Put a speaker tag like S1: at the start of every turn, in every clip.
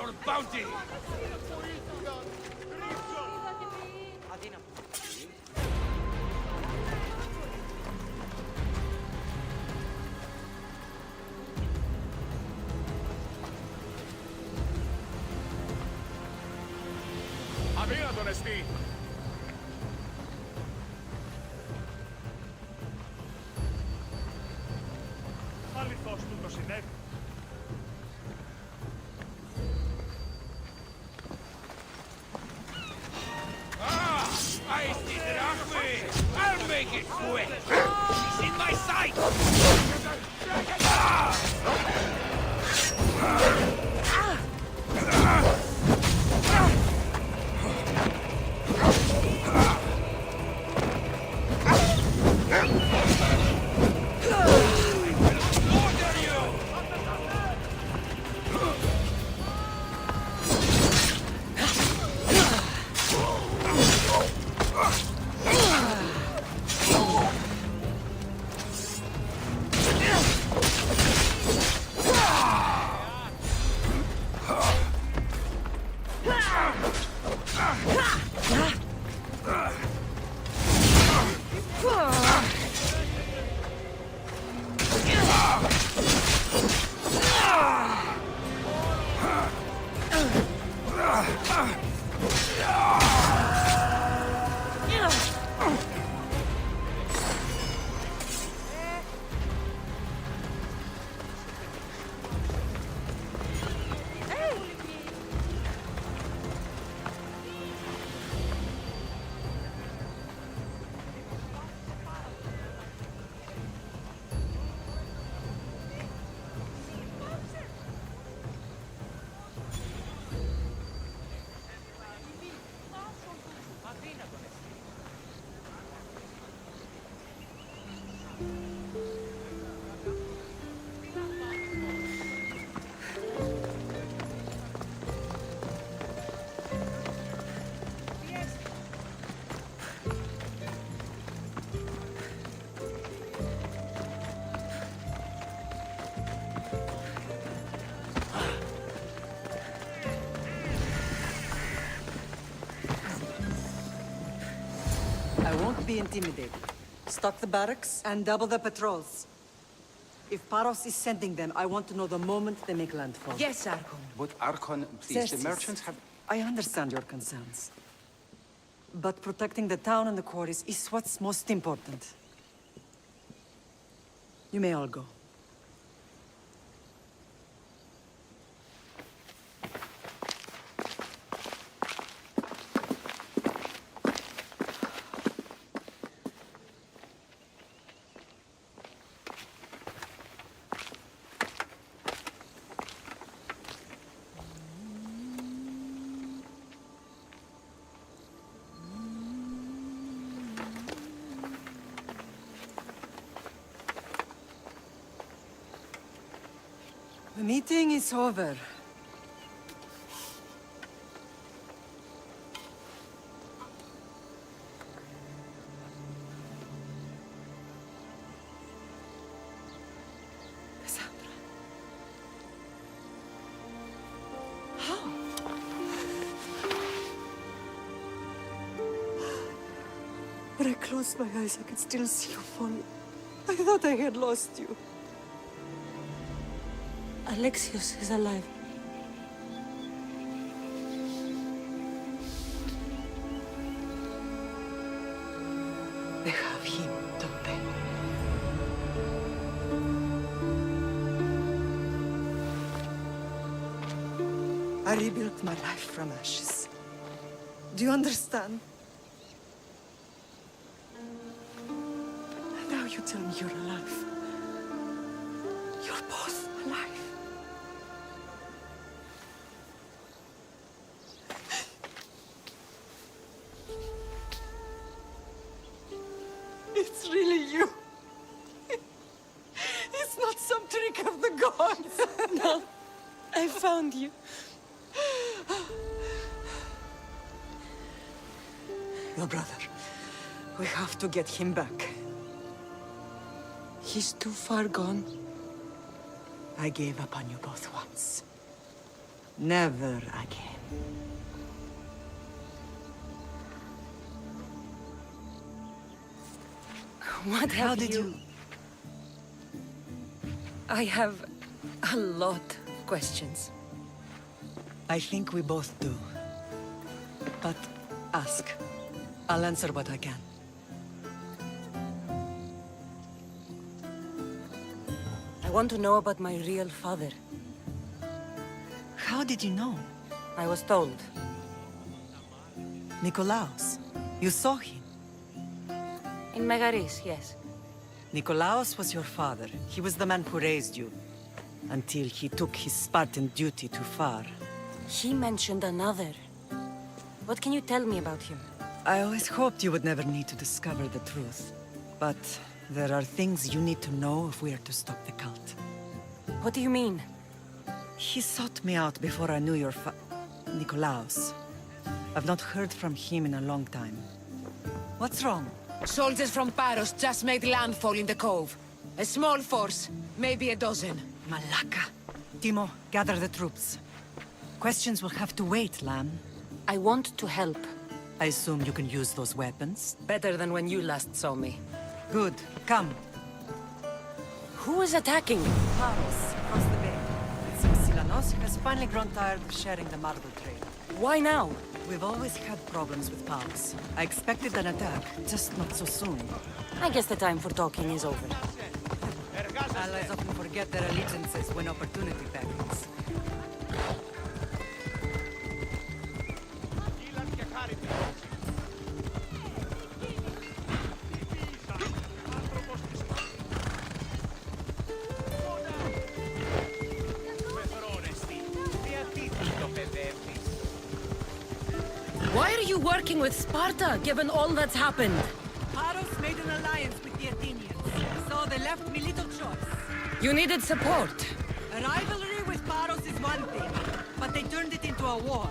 S1: your bounty!
S2: Αδύνατον εστί! Αληθώς του το συνέβη.
S1: I see Ravi! I'll make it quick! He's in my sight!
S3: I won't be intimidated. Stock the barracks and double the patrols. If Paros is sending them, I want to know the moment they make landfall.
S4: Yes, Archon.
S5: But Archon, please, the
S3: Certes,
S5: merchants have...
S3: I understand your concerns. But protecting the town and the quarries is what's most important. You may all go. The meeting is over. Cassandra. How? When I closed my eyes, I could still see you falling. I thought I had lost you. Alexios is alive. They have him, don't they? I rebuilt my life from ashes. Do you understand? And now you tell me you're alive. You're both alive. It's really you. It's not some trick of the gods. No, I found you. Your brother. We have to get him back. He's too far gone. I gave up on you both once. Never again.
S4: What
S3: How
S4: have
S3: did you...
S4: I have a lot of questions.
S3: I think we both do. But ask. I'll answer what I can.
S4: I want to know about my real father.
S3: How did you know?
S4: I was told.
S3: Nikolaos. You saw him.
S4: In Megaris, yes.
S3: Nikolaos was your father. He was the man who raised you. Until he took his Spartan duty too far.
S4: He mentioned another. What can you tell me about him?
S3: I always hoped you would never need to discover the truth. But there are things you need to know if we are to stop the cult.
S4: What do you mean?
S3: He sought me out before I knew your Nikolaos. I've not heard from him in a long time. What's wrong?
S5: Soldiers from Paros just made landfall in the cove. A small force, maybe a dozen.
S3: Malaka. Timo, gather the troops. Questions will have to wait, Lamb.
S4: I want to help.
S3: I assume you can use those weapons?
S4: Better than when you last saw me.
S3: Good. Come.
S4: Who is attacking?
S3: Paros, across the bay. It seems Silanos has finally grown tired of sharing the marble trail.
S4: Why now?
S3: We've always had problems with Paros. I expected an attack, just not so soon.
S4: I guess the time for talking is over.
S3: Allies often forget their allegiances when opportunity beckons.
S4: Why are you working with Sparta, given all that's happened?
S3: Paros made an alliance with the Athenians, so they left me little choice.
S4: You needed support.
S3: A rivalry with Paros is one thing, but they turned it into a war.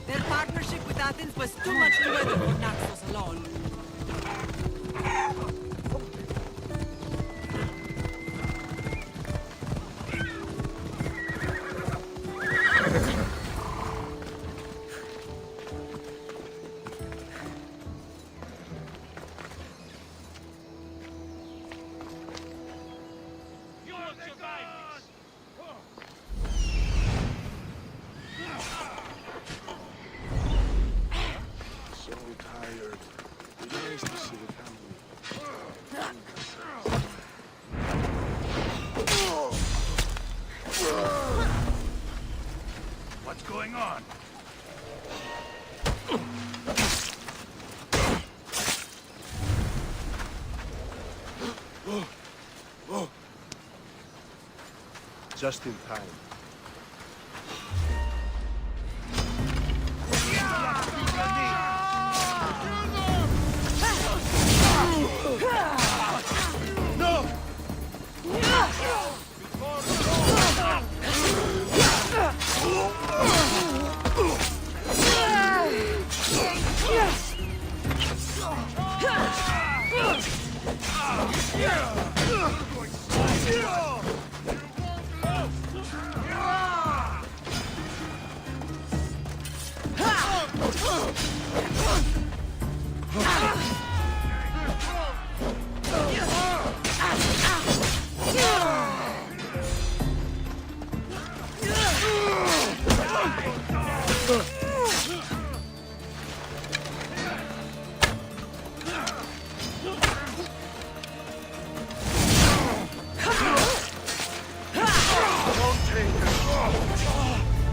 S3: Their partnership with Athens was too much to weather for Naxos alone.
S6: So tired. It's nice to see the family.
S1: What's going on?
S6: Just in time.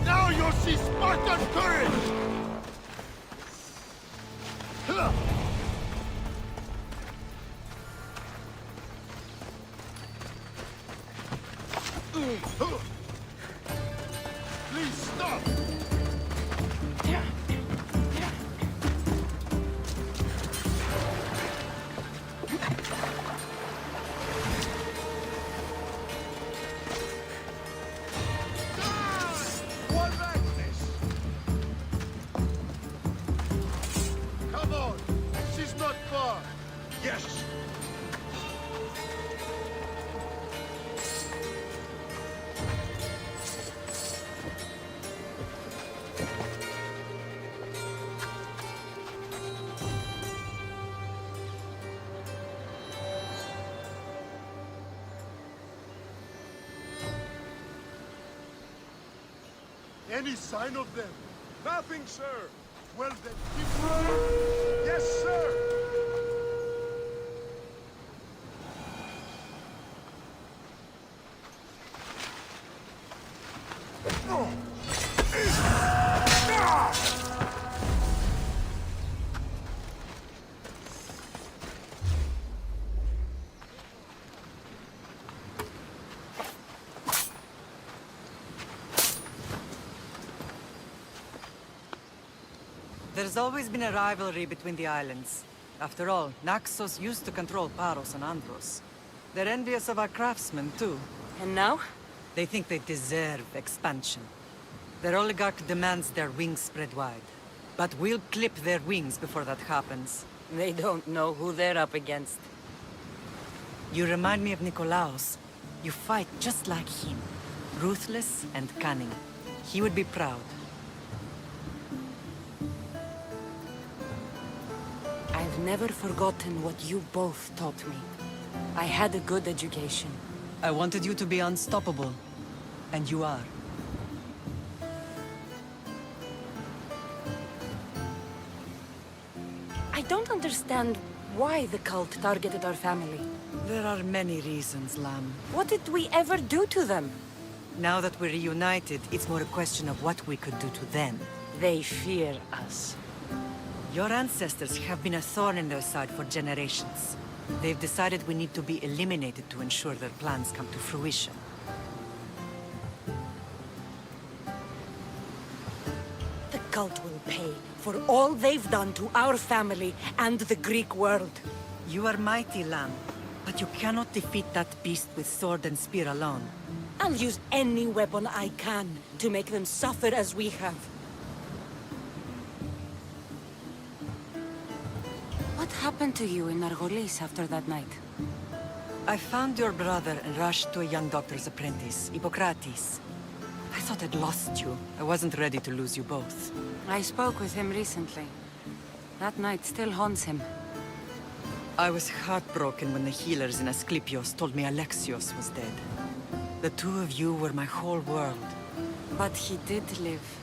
S6: Now you'll see Spartan courage! Please stop! One madness! Come on! She's not far! Yes! Any sign of them?
S2: Nothing, sir.
S6: Well then, keep...
S2: Yes, sir.
S3: There's always been a rivalry between the islands. After all, Naxos used to control Paros and Andros. They're envious of our craftsmen, too.
S4: And now?
S3: They think they deserve expansion. Their oligarch demands their wings spread wide. But we'll clip their wings before that happens.
S4: They don't know who they're up against.
S3: You remind me of Nikolaos. You fight just like him. Ruthless and cunning. He would be proud.
S4: I've never forgotten what you both taught me. I had a good education.
S3: I wanted you to be unstoppable. And you are.
S4: I don't understand why the cult targeted our family.
S3: There are many reasons, Lam.
S4: What did we ever do to them?
S3: Now that we're reunited, it's more a question of what we could do to them.
S4: They fear us.
S3: Your ancestors have been a thorn in their side for generations. They've decided we need to be eliminated to ensure their plans come to fruition.
S4: The cult will pay for all they've done to our family and the Greek world.
S3: You are mighty, Lam, but you cannot defeat that beast with sword and spear alone.
S4: I'll use any weapon I can to make them suffer as we have. What happened to you in Nargolis after that night?
S3: I found your brother and rushed to a young doctor's apprentice, Hippocrates. I thought I'd lost you. I wasn't ready to lose you both.
S4: I spoke with him recently. That night still haunts him.
S3: I was heartbroken when the healers in Asclepios told me Alexios was dead. The two of you were my whole world.
S4: But he did live.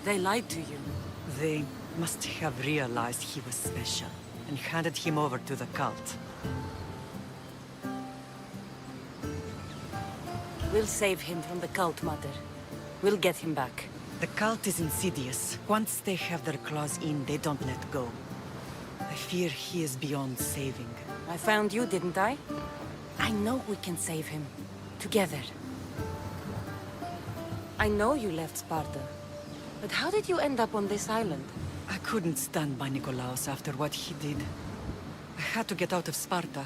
S4: They lied to you.
S3: They must have realized he was special and handed him over to the cult.
S4: We'll save him from the cult, Mother. We'll get him back.
S3: The cult is insidious. Once they have their claws in, they don't let go. I fear he is beyond saving.
S4: I found you, didn't I? I know we can save him. Together. I know you left Sparta. But how did you end up on this island?
S3: I couldn't stand by Nikolaos after what he did. I had to get out of Sparta.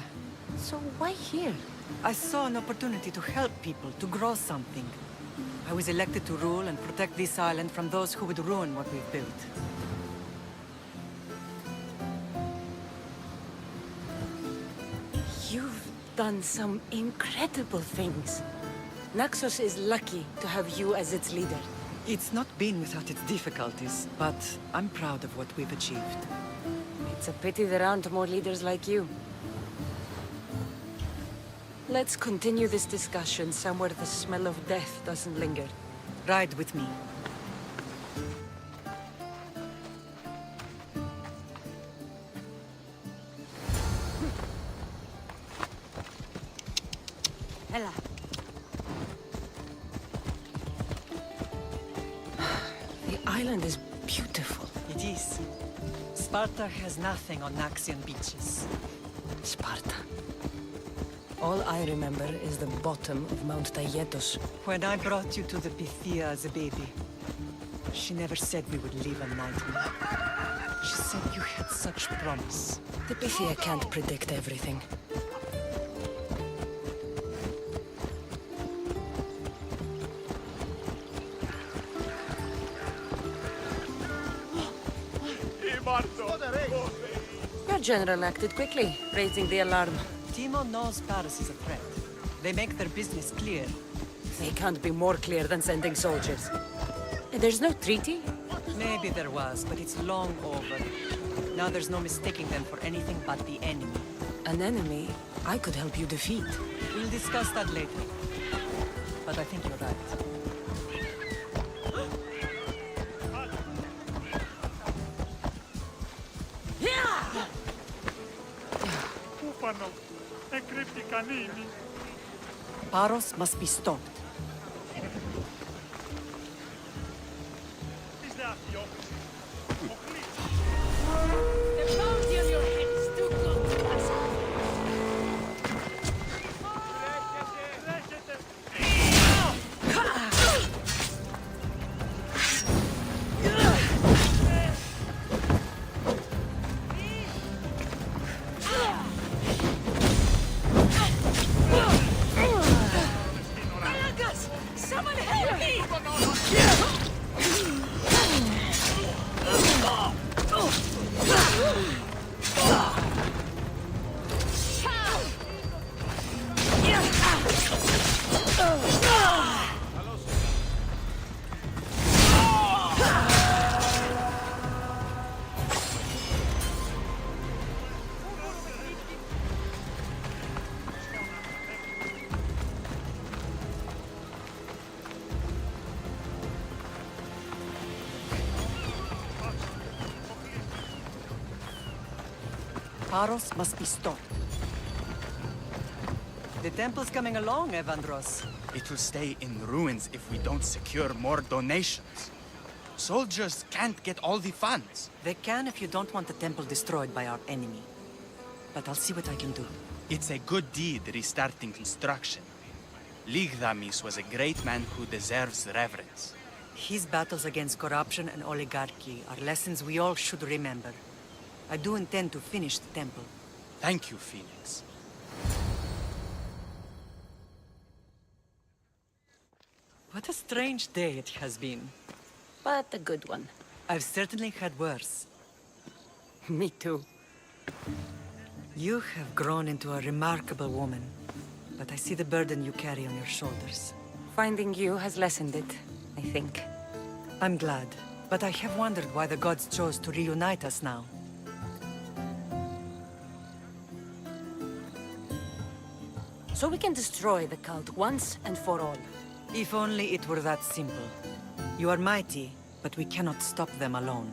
S4: So why here?
S3: I saw an opportunity to help people, to grow something. I was elected to rule and protect this island from those who would ruin what we've built.
S4: You've done some incredible things. Naxos is lucky to have you as its leader.
S3: It's not been without its difficulties, but I'm proud of what we've achieved.
S4: It's a pity there aren't more leaders like you. Let's continue this discussion somewhere the smell of death doesn't linger.
S3: Ride with me.
S4: Ella. The island is beautiful.
S3: It is. Sparta has nothing on Naxian beaches.
S4: Sparta. All I remember is the bottom of Mount Taygetos.
S3: When I brought you to the Pythia as a baby, she never said we would live a nightmare. She said you had such promise.
S4: The Pythia can't predict everything. Your general acted quickly, raising the alarm.
S3: Timo knows Paris is a threat. They make their business clear.
S4: They can't be more clear than sending soldiers. There's no treaty?
S3: Maybe there was, but it's long over. Now there's no mistaking them for anything but the enemy.
S4: An enemy I could help you defeat.
S3: We'll discuss that later. But I think you're right.
S2: οι κανίνοι.
S3: Paros must be stopped.
S2: Τις δε αφιόχεις. Ο Creed.
S4: The bounty on your head is too good to pass up.
S2: Τρέχετε.
S4: Malagas! Someone help me!
S3: Paros must be stopped. The temple's coming along, Evandros.
S7: It will stay in ruins if we don't secure more donations. Soldiers can't get all the funds.
S3: They can if you don't want the temple destroyed by our enemy. But I'll see what I can do.
S7: It's a good deed restarting construction. Ligdamis was a great man who deserves reverence.
S3: His battles against corruption and oligarchy are lessons we all should remember. I do intend to finish the temple.
S7: Thank you, Phoenix.
S3: What a strange day it has been.
S4: But a good one.
S3: I've certainly had worse.
S4: Me too.
S3: You have grown into a remarkable woman, but I see the burden you carry on your shoulders.
S4: Finding you has lessened it, I think.
S3: I'm glad, but I have wondered why the gods chose to reunite us now.
S4: So we can destroy the cult once and for all.
S3: If only it were that simple. You are mighty, but we cannot stop them alone.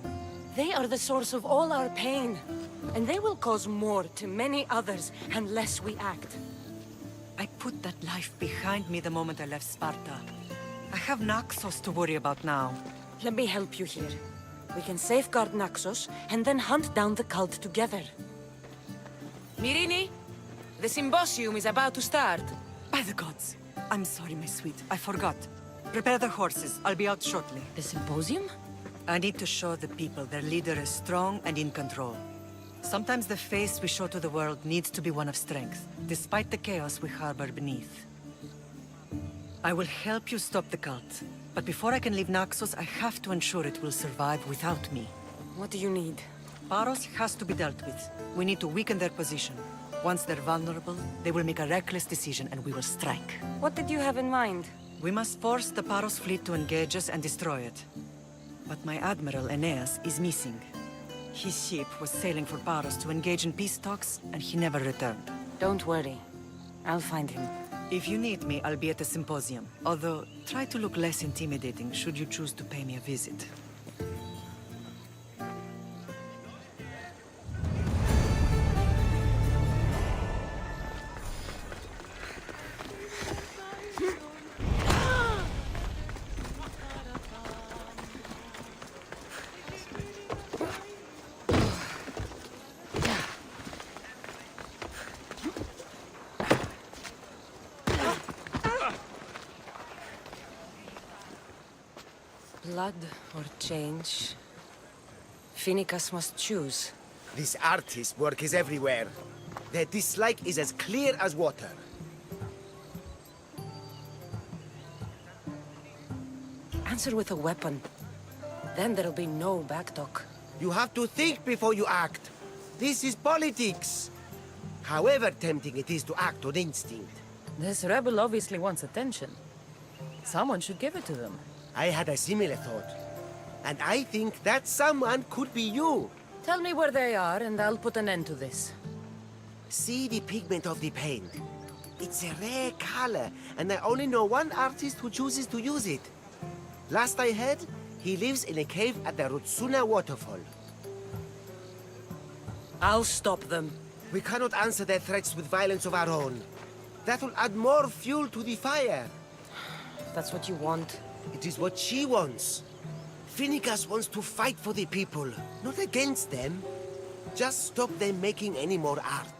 S4: They are the source of all our pain, and they will cause more to many others unless we act.
S3: I put that life behind me the moment I left Sparta. I have Naxos to worry about now.
S4: Let me help you here. We can safeguard Naxos and then hunt down the cult together.
S5: Myrrine, the symposium is about to start.
S3: By the gods! I'm sorry, my sweet. I forgot. Prepare the horses. I'll be out shortly.
S4: The symposium?
S3: I need to show the people their leader is strong and in control. Sometimes the face we show to the world needs to be one of strength, despite the chaos we harbor beneath. I will help you stop the cult, but before I can leave Naxos, I have to ensure it will survive without me.
S4: What do you need?
S3: Paros has to be dealt with. We need to weaken their position. Once they're vulnerable, they will make a reckless decision and we will strike.
S4: What did you have in mind?
S3: We must force the Paros fleet to engage us and destroy it. But my admiral, Aeneas, is missing. His ship was sailing for Paros to engage in peace talks, and he never returned.
S4: Don't worry. I'll find him.
S3: If you need me, I'll be at the symposium. Although, try to look less intimidating should you choose to pay me a visit.
S4: Blood or change? Phoenicus must choose.
S8: This artist's work is everywhere. Their dislike is as clear as water.
S4: Answer with a weapon. Then there'll be no backtalk.
S8: You have to think before you act. This is politics. However tempting it is to act on instinct.
S9: This rebel obviously wants attention. Someone should give it to them.
S8: I had a similar thought. And I think that someone could be you.
S9: Tell me where they are, and I'll put an end to this.
S8: See the pigment of the paint. It's a rare color, and I only know one artist who chooses to use it. Last I heard, he lives in a cave at the Rutsuna waterfall.
S4: I'll stop them.
S8: We cannot answer their threats with violence of our own. That will add more fuel to the fire.
S4: That's what you want.
S8: It is what she wants. Finnegas wants to fight for the people, not against them. Just stop them making any more art.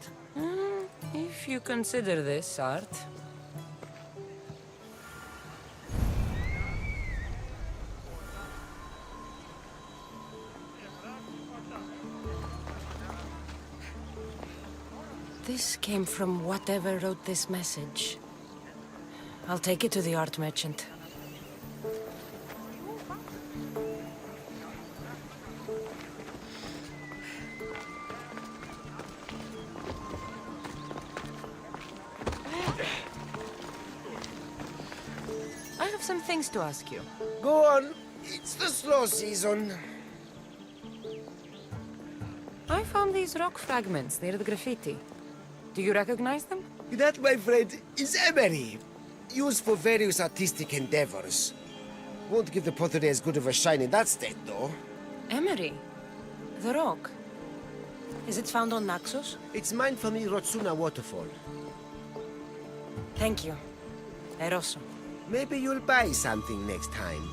S9: If you consider this art.
S4: This came from whatever wrote this message. I'll take it to the art merchant.
S9: I have some things to ask you.
S8: Go on. It's the slow season.
S9: I found these rock fragments near the graffiti. Do you recognize them?
S8: That, my friend, is emery. Used for various artistic endeavors. Won't give the pottery as good of a shine in that state, though.
S4: Emery? The rock? Is it found on Naxos?
S8: It's mined from the Rotsuna waterfall.
S4: Thank you. Eroso.
S8: Maybe you'll buy something next time.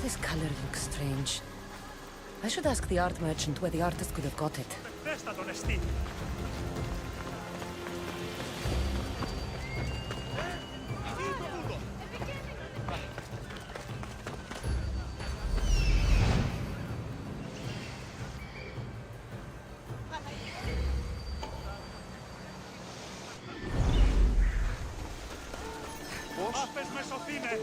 S9: This color looks strange. I should ask the art merchant where the artist could have got it.
S2: Τεστάτον εστί. Πάπες με σωθήνε.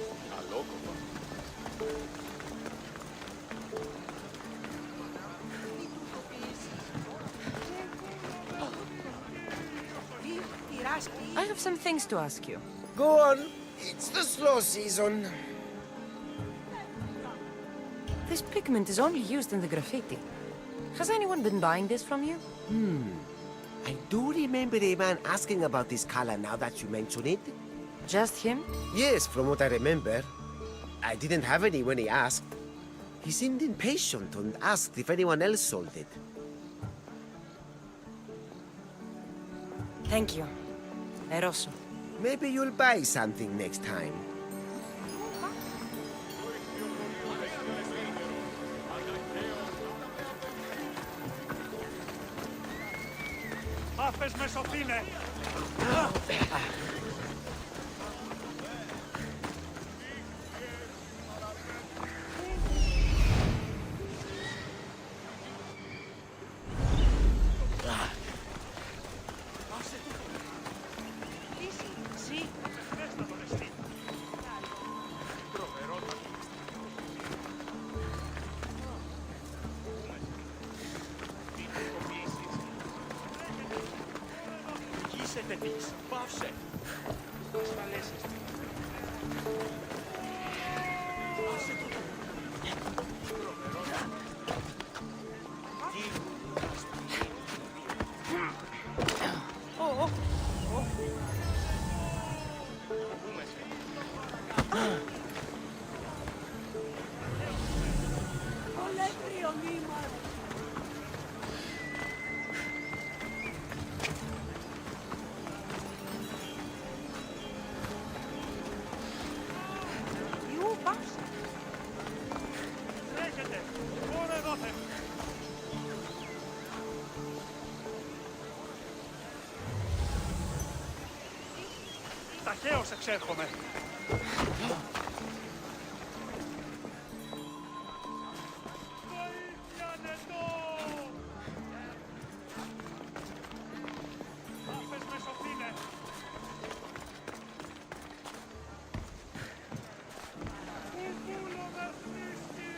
S9: I have some things to ask you.
S8: Go on. It's the slow season.
S9: This pigment is only used in the graffiti. Has anyone been buying this from you?
S8: I do remember a man asking about this color now that you mention it.
S9: Just him?
S8: Yes, from what I remember. I didn't have any when he asked. He seemed impatient and asked if anyone else sold it.
S4: Thank you. Eroso.
S8: Maybe you'll buy something next time.
S2: Πάπες με σωθήνε. Τεστάτον εστί. Είσαι τεπής. Πάυσε. Ασφαλέσεις. Άσε το. Τρέχετε. Τώρα εδώ θε. Ταχαίως εξέρχομαι. Βοήθεια νετό! Πάπες με σωθήνε. Κουρκούλο με θρήσκει.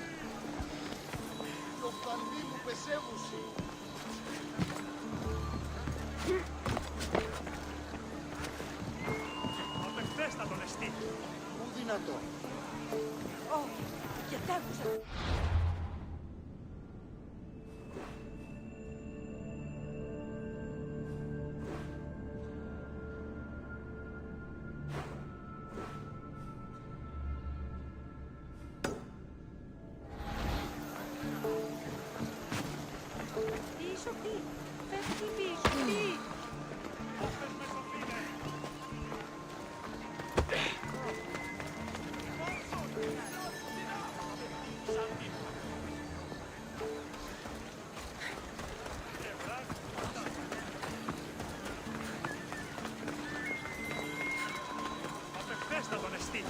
S2: Απεχθέστα τον εστί.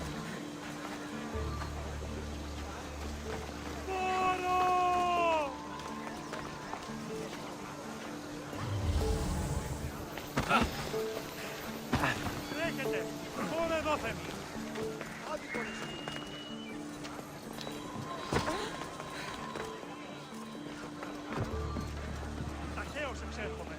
S2: Πόρο! Τρέχετε! Πόρο δόθε! Ταχαίως εξέρχομαι.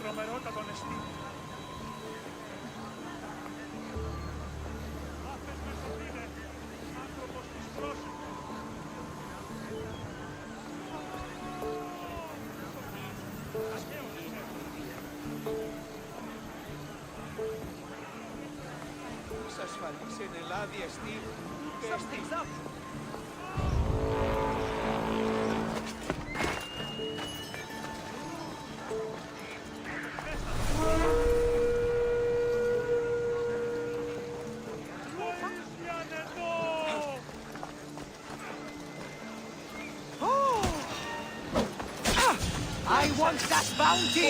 S2: Τρομερότατον εστί. Άθες μεσοπίνε, άνθρωπος της πρόσωπης.
S1: Σας ασφαλής εν Ελλάδη εστί, και εστί.
S8: I want that bounty!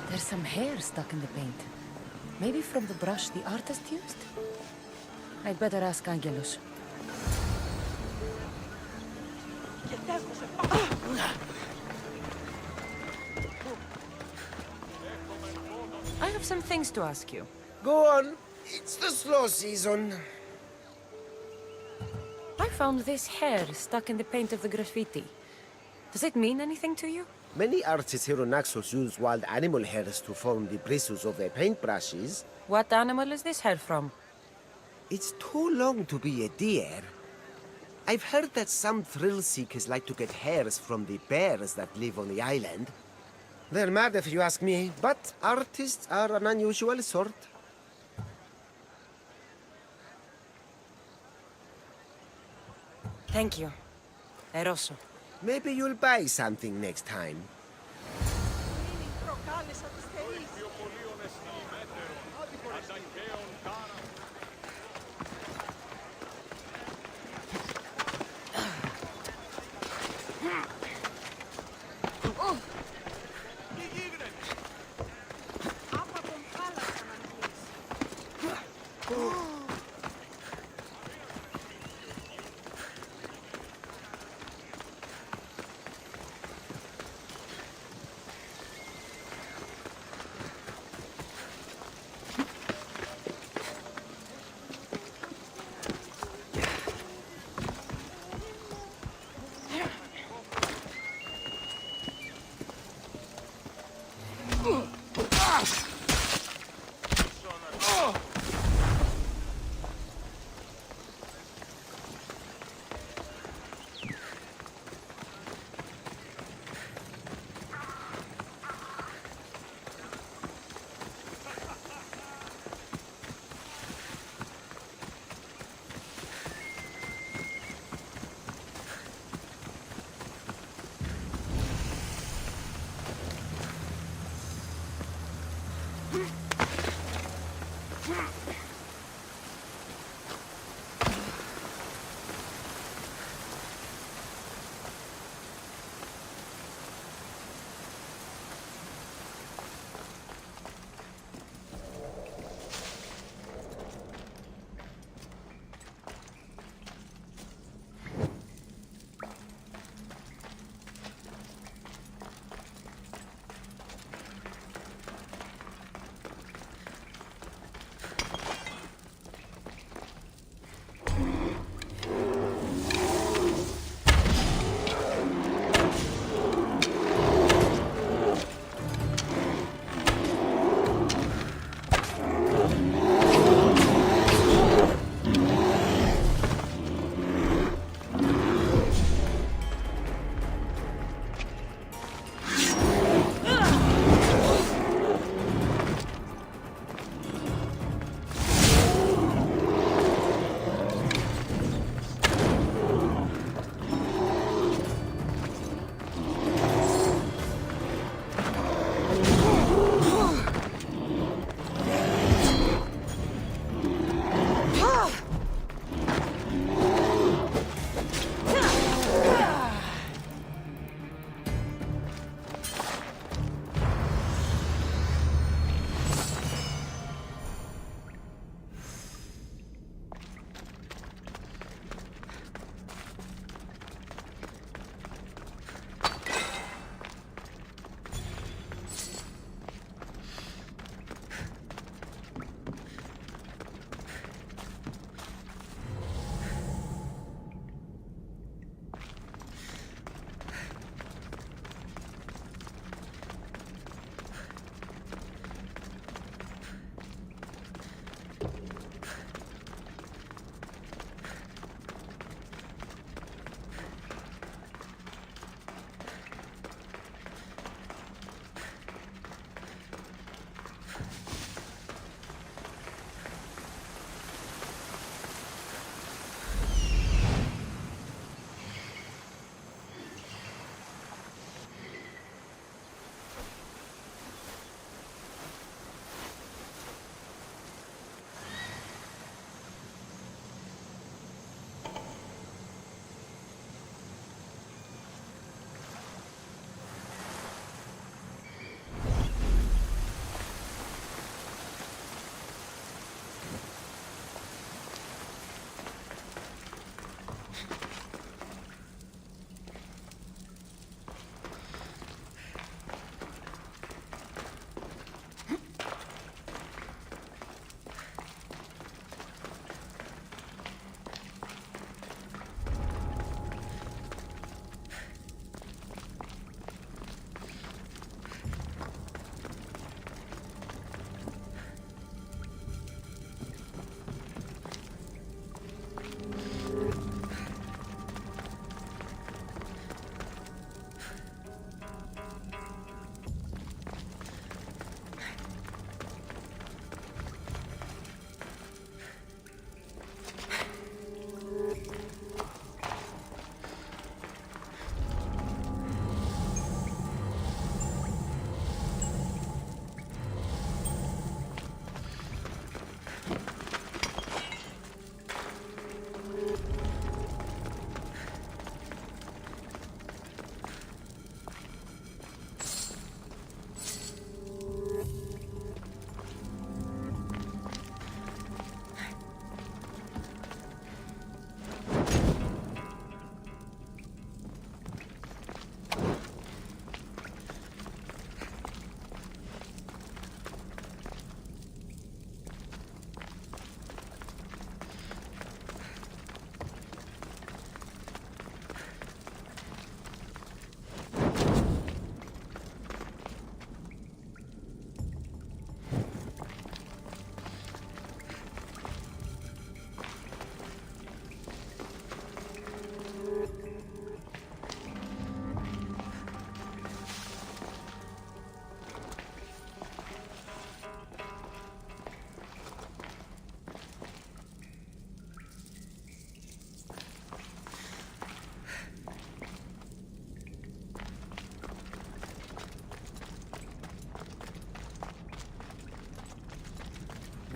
S9: There's some hair stuck in the paint. Maybe from the brush the artist used? I'd better ask Angelus.
S4: I have some things to ask you.
S8: Go on. It's the slow season.
S4: I found this hair stuck in the paint of the graffiti. Does it mean anything to you?
S8: Many artists here on Naxos use wild animal hairs to form the bristles of their paintbrushes.
S4: What animal is this hair from?
S8: It's too long to be a deer. I've heard that some thrill seekers like to get hairs from the bears that live on the island. They're mad if you ask me, but artists are an unusual sort.
S4: Thank you. Eroso.
S8: Maybe you'll buy something next time.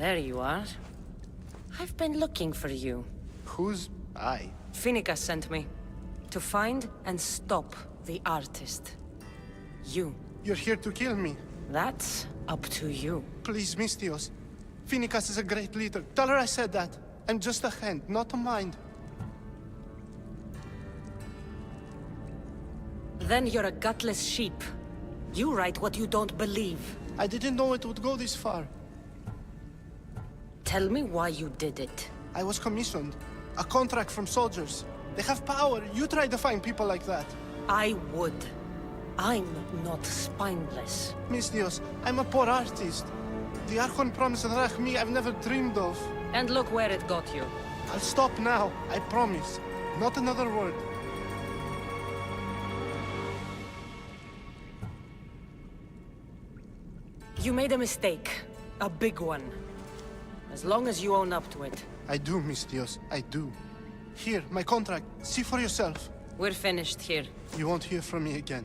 S4: There you are. I've been looking for you.
S6: Who's I?
S4: Finica sent me. To find and stop the artist. You.
S6: You're here to kill me.
S4: That's up to you.
S6: Please, Mistios. Finicas is a great leader. Tell her I said that. I'm just a hand, not a mind.
S4: Then you're a gutless sheep. You write what you don't believe.
S6: I didn't know it would go this far.
S4: Tell me why you did it.
S6: I was commissioned. A contract from soldiers. They have power. You try to find people like that.
S4: I would. I'm not spineless.
S6: Mistios, I'm a poor artist. The Archon promised Rach me I've never dreamed of.
S4: And look where it got you.
S6: I'll stop now, I promise. Not another word.
S4: You made a mistake. A big one. As long as you own up to it.
S6: I do, Mistios, I do. Here, my contract. See for yourself.
S4: We're finished here.
S6: You won't hear from me again.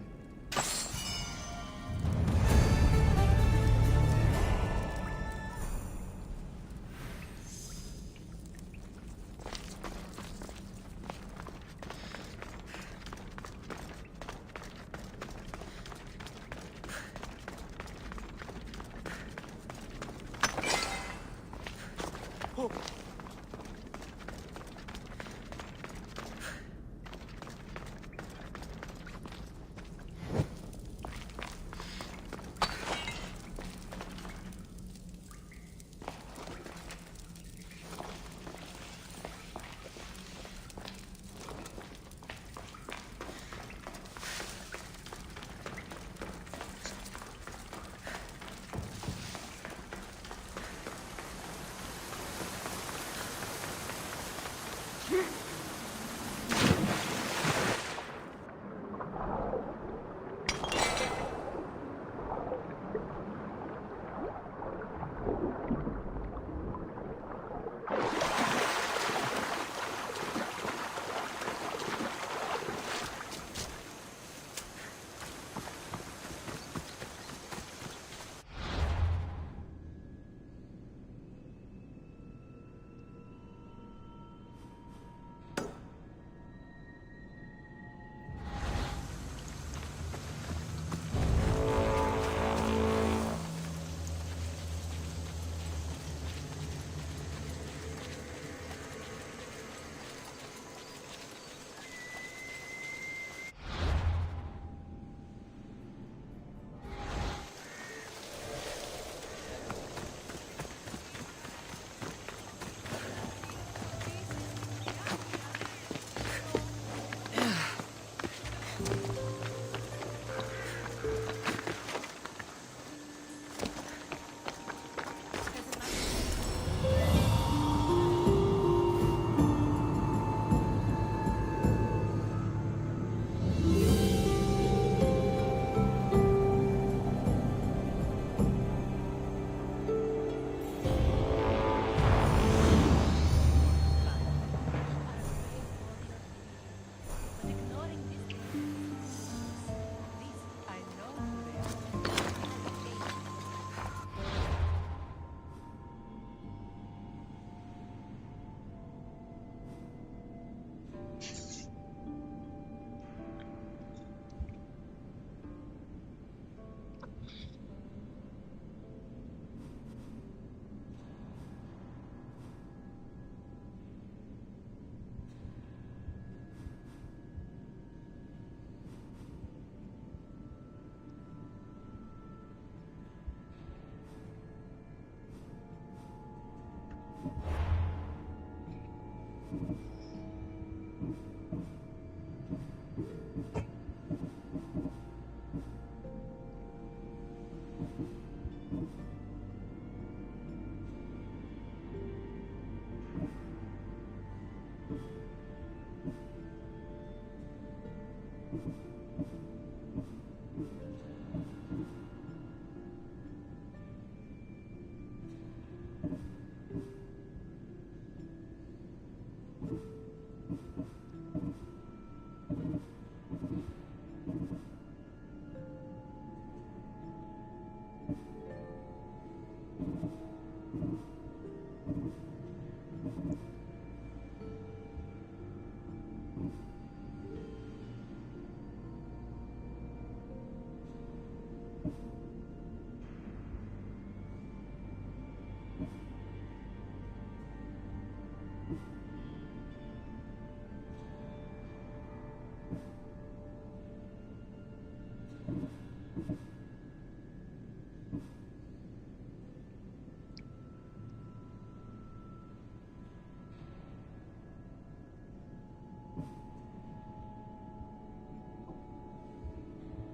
S6: you